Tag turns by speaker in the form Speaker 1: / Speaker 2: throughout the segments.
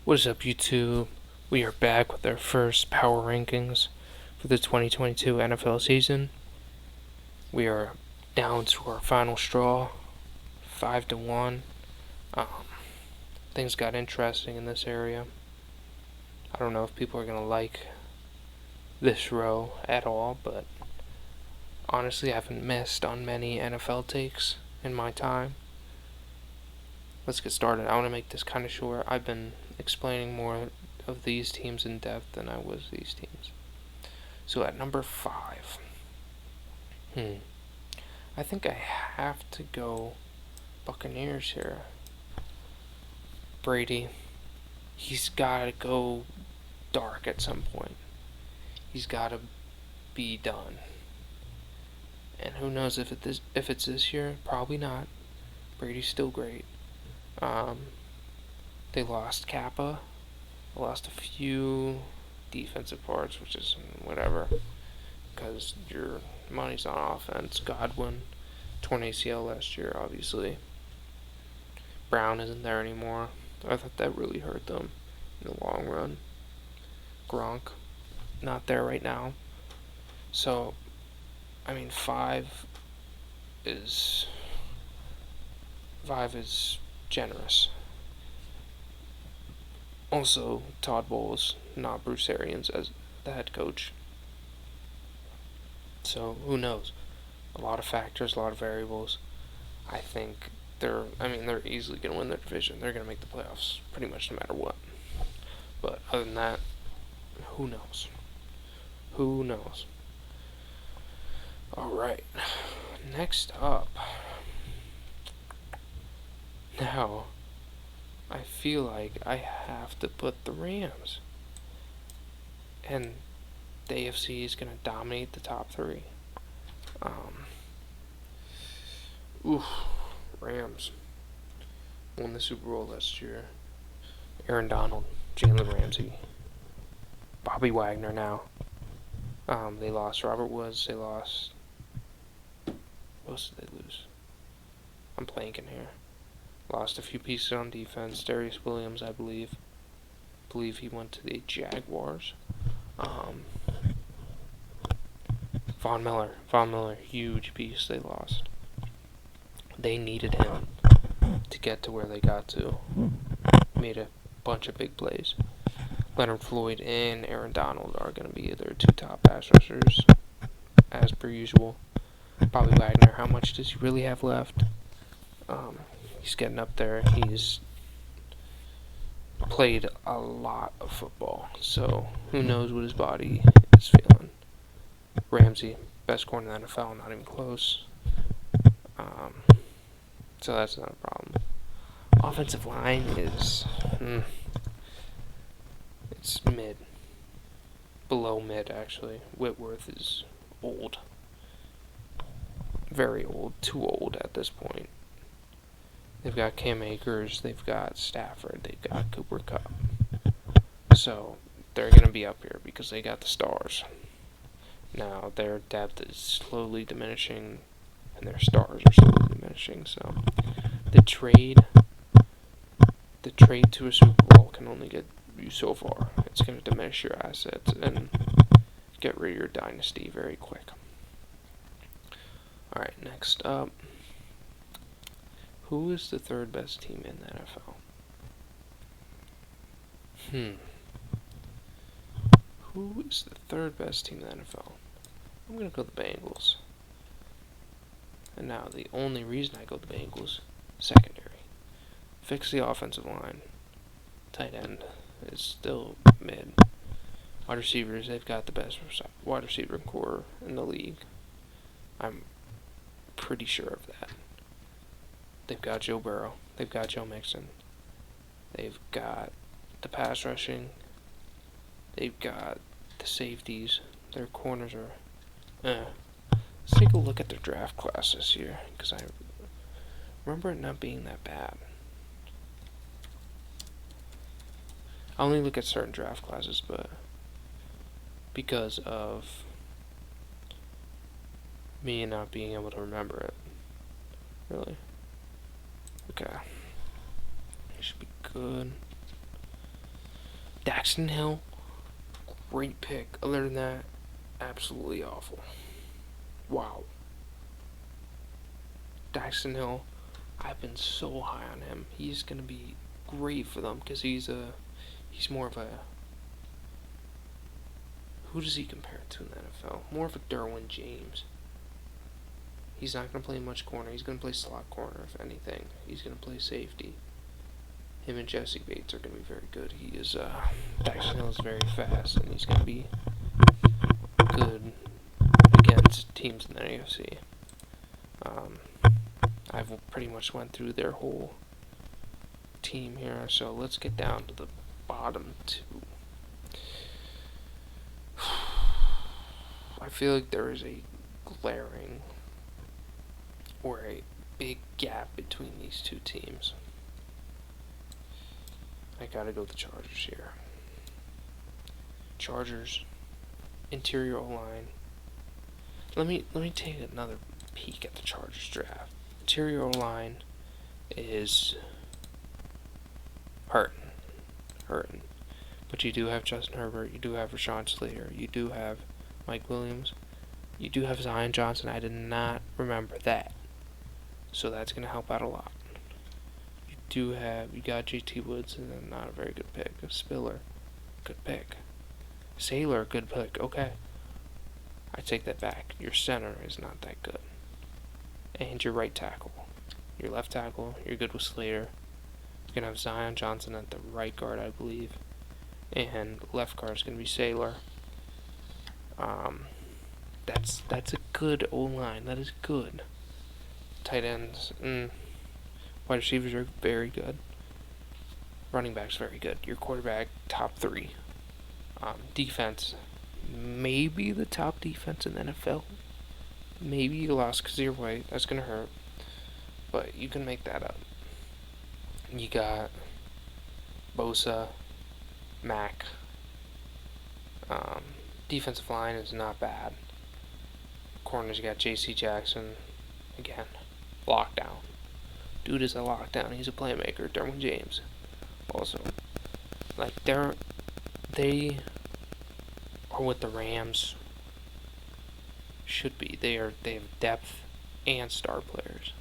Speaker 1: What is up, YouTube? We are back with our first power rankings for the 2022 NFL season. We are down to our final straw, 5-1. Things got interesting in this area. I don't know if people are going to like this row at all, but honestly, I haven't missed on many NFL takes in my time. Let's get started. I want to make this kind of short. I've been explaining more of these teams in depth than I was these teams. So at number 5, I think I have to go Buccaneers here. Brady, he's got to go dark at some point. He's got to be done. And who knows if it's this year? Probably not. Brady's still great. They lost Kappa. They lost a few defensive parts, which is whatever, because your money's on offense. Godwin, torn ACL last year, obviously. Brown isn't there anymore. I thought that really hurt them in the long run. Gronk, not there right now. So, 5 is generous. Also, Todd Bowles, not Bruce Arians as the head coach. So, who knows? A lot of factors, a lot of variables. I think they're easily going to win their division. They're going to make the playoffs pretty much no matter what. But other than that, who knows? Who knows? Alright, next up. Now, I feel like I have to put the Rams. And the AFC is going to dominate the top 3. Rams won the Super Bowl last year. Aaron Donald, Jalen Ramsey, Bobby Wagner now. They lost Robert Woods. They lost... What else did they lose? I'm blanking here. Lost a few pieces on defense. Darius Williams, I believe he went to the Jaguars. Von Miller, huge piece they lost. They needed him to get to where they got to. Made a bunch of big plays. Leonard Floyd and Aaron Donald are going to be their 2 top pass rushers, as per usual. Bobby Wagner, how much does he really have left? He's getting up there. He's played a lot of football, so who knows what his body is feeling. Ramsey, best corner in the NFL, not even close. So that's not a problem. Offensive line is... it's mid. Below mid, actually. Whitworth is old. Very old. Too old at this point. They've got Cam Akers, they've got Stafford, they've got Cooper Kupp. So, they're going to be up here because they got the stars. Now, their depth is slowly diminishing, and their stars are slowly diminishing. So, the trade to a Super Bowl can only get you so far. It's going to diminish your assets and get rid of your dynasty very quick. Alright, next up. Who is the 3rd best team in the NFL? Who is the 3rd best team in the NFL? I'm going to go the Bengals. And now, the only reason I go the Bengals, secondary. Fix the offensive line. Tight end is still mid. Wide receivers, they've got the best wide receiver core in the league. I'm pretty sure of that. They've got Joe Burrow. They've got Joe Mixon. They've got the pass rushing. They've got the safeties. Their corners are... Let's take a look at their draft class this year, because I remember it not being that bad. I only look at certain draft classes, but because of me not being able to remember it. Really? Okay. It should be good. Daxton Hill, great pick. Other than that, absolutely awful. Wow. Daxton Hill, I've been so high on him. He's gonna be great for them because he's more of a, who does he compare to in the NFL? More of a Derwin James. He's not gonna play much corner. He's gonna play slot corner if anything. He's gonna play safety. Him and Jesse Bates are gonna be very good. Daxton Hill is very fast, and he's gonna be good against teams in the AFC. I've pretty much went through their whole team here, so let's get down to the bottom two. I feel like there is a glaring or a big gap between these two teams. I gotta go with the Chargers here. Chargers, interior O-line. Let me take another peek at the Chargers draft. Interior O-line is hurting. But you do have Justin Herbert, you do have Rashawn Slater, you do have Mike Williams, you do have Zion Johnson. I did not remember that. So that's going to help out a lot. You got JT Woods, and then not a very good pick. Spiller, good pick. Sailor, good pick. Okay. I take that back. Your center is not that good. And your right tackle. Your left tackle, you're good with Slater. You're going to have Zion Johnson at the right guard, I believe. And left guard is going to be Sailor. That's a good O-line. That is good. Tight ends, wide receivers are very good. Running backs very good. Your quarterback, top 3. Defense, maybe the top defense in the NFL. Maybe you lost Kazir White. That's gonna hurt, but you can make that up. You got Bosa, Mack. Defensive line is not bad. Corners, you got J.C. Jackson. Again, lockdown. Dude is a lockdown. He's a playmaker. Derwin James. Also, like they are what the Rams should be. They have depth and star players.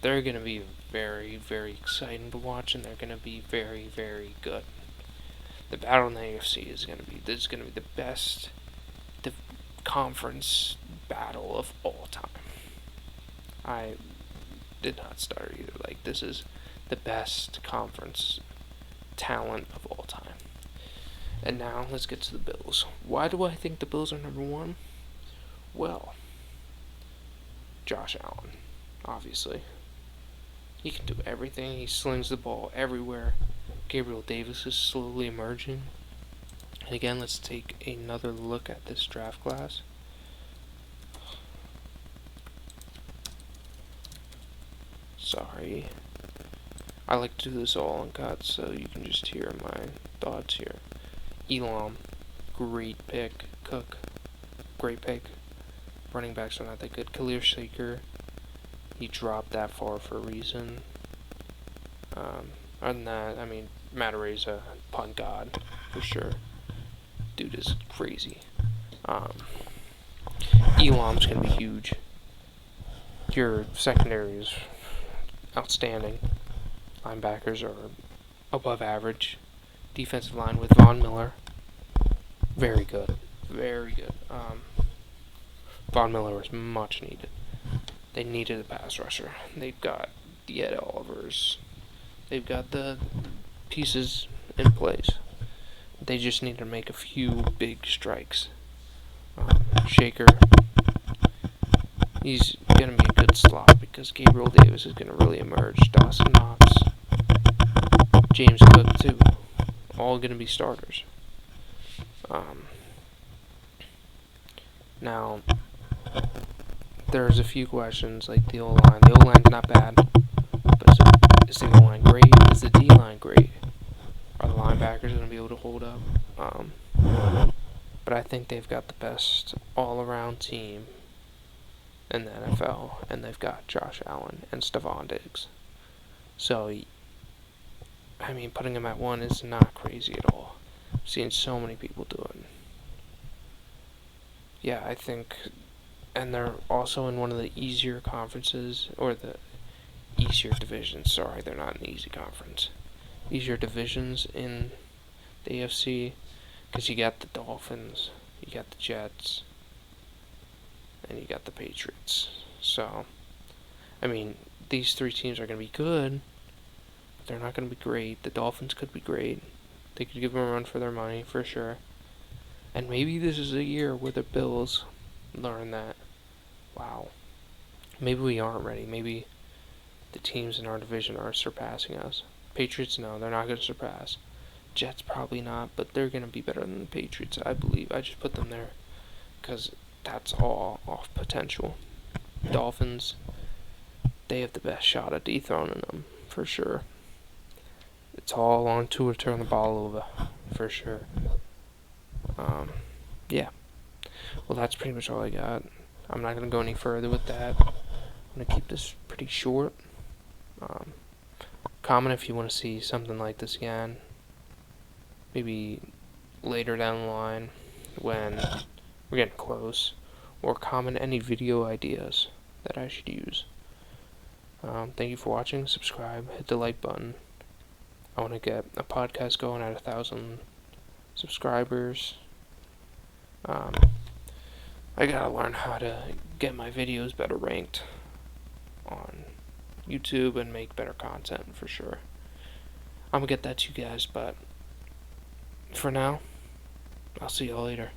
Speaker 1: They're gonna be very, very exciting to watch, and they're gonna be very, very good. The battle in the AFC is gonna be the best conference battle of all time. I did not start either. Like, this is the best conference talent of all time. And now let's get to the Bills. Why do I think the Bills are number 1? Well, Josh Allen, obviously. He can do everything. He slings the ball everywhere. Gabriel Davis is slowly emerging. And again, let's take another look at this draft class. Sorry. I like to do this all uncut so you can just hear my thoughts here. Elam, great pick. Cook, great pick. Running backs are not that good. Khalil Shaker, he dropped that far for a reason. Other than that, I mean, Matt Araiza, punt god, for sure. Dude is crazy. Elam's going to be huge. Your secondary is outstanding. Linebackers are above average. Defensive line with Von Miller, very good. Very good. Von Miller was much needed. They needed a pass rusher. They've got the Ed Olivers. They've got the pieces in place. They just need to make a few big strikes. Shaker, he's going to be a good slot because Gabriel Davis is going to really emerge. Dawson Knox, James Cook too, all going to be starters. Now, there's a few questions like the O-line. The O-line's not bad, but is the O-line great? Is the D-line great? Are the linebackers going to be able to hold up? But I think they've got the best all-around team in the NFL, and they've got Josh Allen and Stephon Diggs. So, I mean, putting them at 1 is not crazy at all. I've seen so many people do it. Yeah, I think, and they're also in one of the easier conferences, or the easier divisions. Sorry, they're not an easy conference. Easier divisions in the AFC, because you got the Dolphins, you got the Jets, and you got the Patriots. So, I mean, these 3 teams are going to be good, but they're not going to be great. The Dolphins could be great. They could give them a run for their money, for sure. And maybe this is a year where the Bills learn that, wow, maybe we aren't ready. Maybe the teams in our division are surpassing us. Patriots, no, they're not going to surpass. Jets, probably not, but they're going to be better than the Patriots, I believe. I just put them there because that's all off potential. Dolphins, they have the best shot at dethroning them, for sure. It's all on Tua to turn the ball over, for sure. Yeah. Well, that's pretty much all I got. I'm not going to go any further with that. I'm going to keep this pretty short. Comment if you want to see something like this again. Maybe later down the line when we're getting close. Or comment any video ideas that I should use. Thank you for watching. Subscribe. Hit the like button. I want to get a podcast going at 1,000 subscribers. I gotta learn how to get my videos better ranked on YouTube and make better content for sure. I'm gonna get that to you guys, but for now, I'll see y'all later.